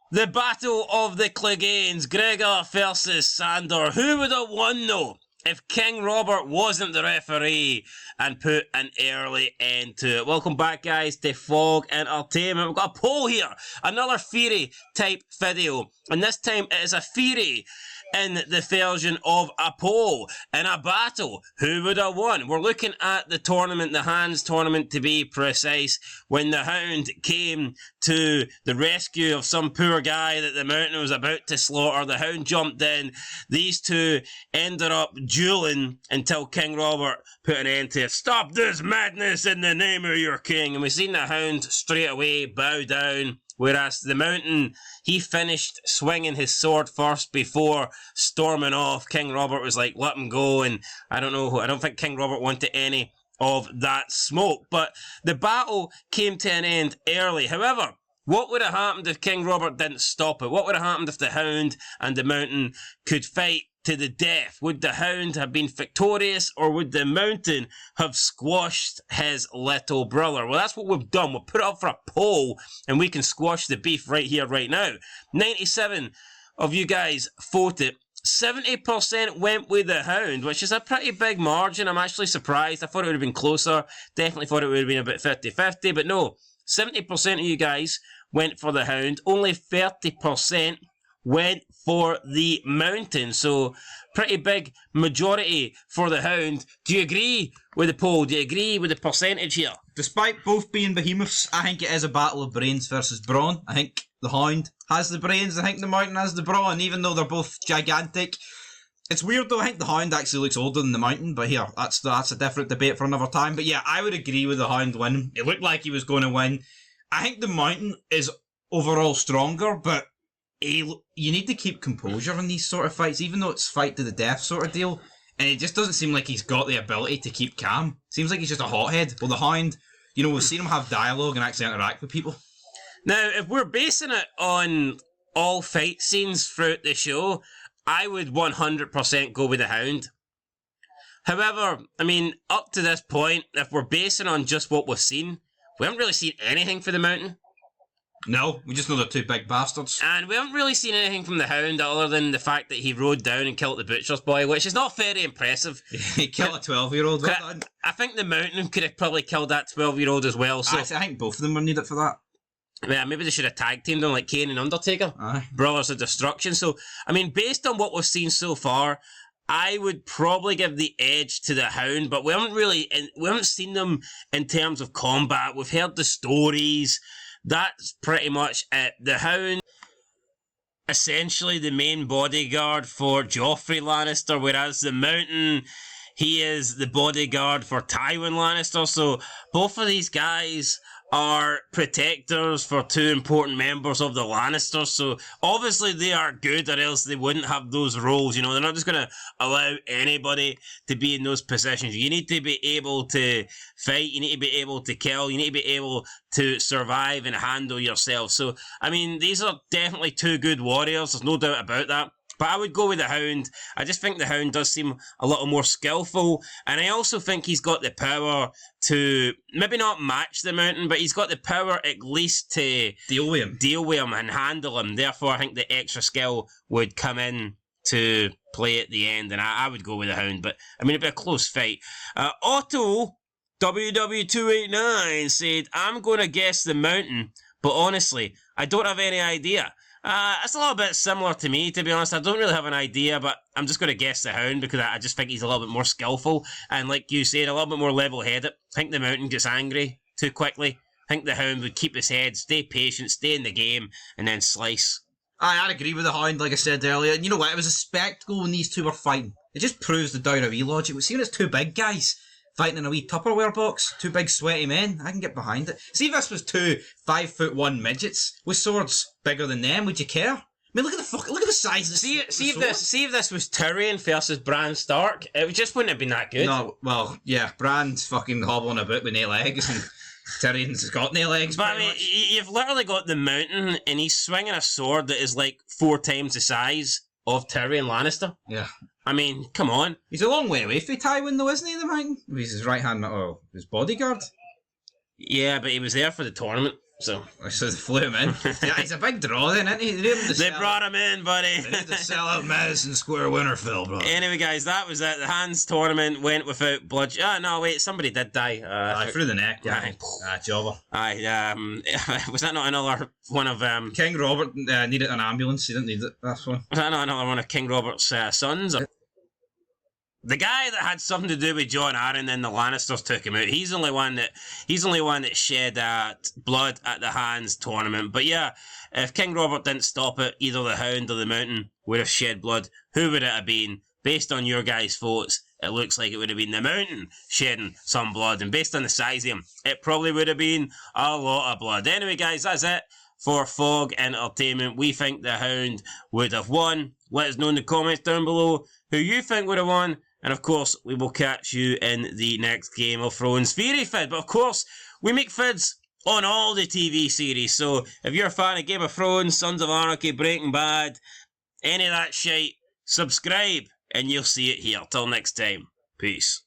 The Battle of the CLEGANEs, Gregor versus Sandor. Who would have won though if King Robert wasn't the referee and put an early end to it? Welcome back, guys, to Fog Entertainment. We've got a poll here, another Fury type video, and this time it is a Fury in the version of a poll in a battle. Who would have won? We're looking at the tournament, the Hands tournament to be precise, when the Hound came to the rescue of some poor guy that the Mountain was about to slaughter. The Hound jumped in. These two ended up dueling until King Robert put an end to it. Stop this madness in the name of your king. And we've seen the Hound straight away bow down. Whereas the Mountain, he finished swinging his sword first before storming off. King Robert was like, let him go. And I don't think King Robert wanted any of that smoke. But the battle came to an end early. However, what would have happened if King Robert didn't stop it? What would have happened if the Hound and the Mountain could fight to the death? Would the Hound have been victorious, or would the Mountain have squashed his little brother? Well, that's what we've done. We'll put it up for a poll, and we can squash the beef right here, right now. 97 of you guys voted. 70% went with the Hound, which is a pretty big margin. I'm actually surprised. I thought it would have been closer. Definitely thought it would have been about 50-50, but no. 70% of you guys went for the Hound. Only 30% went for the Mountain. So, pretty big majority for the Hound. Do you agree with the poll? Do you agree with the percentage here? Despite both being behemoths, I think it is a battle of brains versus brawn. I think the Hound has the brains, I think the Mountain has the brawn, even though they're both gigantic. It's weird though, I think the Hound actually looks older than the Mountain, but here, that's a different debate for another time. But yeah, I would agree with the Hound winning. It looked like he was going to win. I think the Mountain is overall stronger, but you need to keep composure in these sort of fights, even though it's fight to the death sort of deal. And it just doesn't seem like he's got the ability to keep calm. Seems like he's just a hothead. Well, the Hound, we've seen him have dialogue and actually interact with people. Now, if we're basing it on all fight scenes throughout the show, I would 100% go with the Hound. However, I mean, up to this point, if we're basing on just what we've seen, we haven't really seen anything for the Mountain. No, we just know they're two big bastards. And we haven't really seen anything from the Hound other than the fact that he rode down and killed the butcher's boy, which is not very impressive. He killed a 12-year-old. I think the Mountain could have probably killed that 12-year-old as well. So I think both of them were needed for that. Yeah, maybe they should have tag teamed them like Kane and Undertaker. Aye. Brothers of Destruction. So, I mean, based on what we've seen so far, I would probably give the edge to the Hound, but we haven't seen them in terms of combat. We've heard the stories. That's pretty much it. The Hound, essentially the main bodyguard for Joffrey Lannister, whereas the Mountain, he is the bodyguard for Tywin Lannister. So both of these guys are protectors for two important members of the Lannisters. So obviously they are good, or else they wouldn't have those roles. They're not just going to allow anybody to be in those positions. You need to be able to fight, you need to be able to kill, you need to be able to survive and handle yourself. So, I mean, these are definitely two good warriors, there's no doubt about that. But I would go with the Hound. I just think the Hound does seem a little more skillful. And I also think he's got the power to maybe not match the Mountain, but he's got the power at least to deal with him and handle him. Therefore, I think the extra skill would come in to play at the end. And I would go with the Hound. But, I mean, it'd be a close fight. Otto WW289 said, I'm going to guess the Mountain, but honestly, I don't have any idea. It's a little bit similar to me, to be honest. I don't really have an idea, but I'm just going to guess the Hound because I just think he's a little bit more skillful. And like you said, a little bit more level-headed. I think the Mountain gets angry too quickly. I think the Hound would keep his head, stay patient, stay in the game, and then slice. I'd agree with the Hound, like I said earlier. And you know what? It was a spectacle when these two were fighting. It just proves the down a wee logic. We've seen it's two big guys fighting in a wee Tupperware box. Two big sweaty men. I can get behind it. See if this was two 5'1" midgets with swords bigger than them, would you care? I mean, look at the size of the See if this was Tyrion versus Bran Stark, it just wouldn't have been that good. No, well, yeah, Bran's fucking hobbling about with no legs, and Tyrion's got no legs. But I mean, you've literally got the Mountain, and he's swinging a sword that is like 4 times the size of Tyrion Lannister. Yeah. I mean, come on. He's a long way away from Tywin though, isn't he, the Mountain? He's his right hand, his bodyguard. Yeah, but he was there for the tournament. So they flew him in. Yeah, he's a big draw then, isn't he? they brought him in, buddy. They need to sell out Madison Square Winterfell, bro. Anyway, guys, that was it. The Hands tournament went without blood. Oh, no, wait, somebody did die. Through the neck, yeah. Jobber. Aye, was that not another one of... King Robert needed an ambulance. He didn't need it. That's one. Was that not another one of King Robert's sons? The guy that had something to do with Jon Arryn and the Lannisters took him out. He's the only one that shed blood at the Hands tournament. But yeah, if King Robert didn't stop it, either the Hound or the Mountain would have shed blood. Who would it have been? Based on your guys' votes, it looks like it would have been the Mountain shedding some blood. And based on the size of him, it probably would have been a lot of blood. Anyway, guys, that's it for Fog Entertainment. We think the Hound would have won. Let us know in the comments down below who you think would have won. And of course, we will catch you in the next Game of Thrones Theory Fid. But of course, we make fids on all the TV series. So if you're a fan of Game of Thrones, Sons of Anarchy, Breaking Bad, any of that shite, subscribe and you'll see it here. Till next time, peace.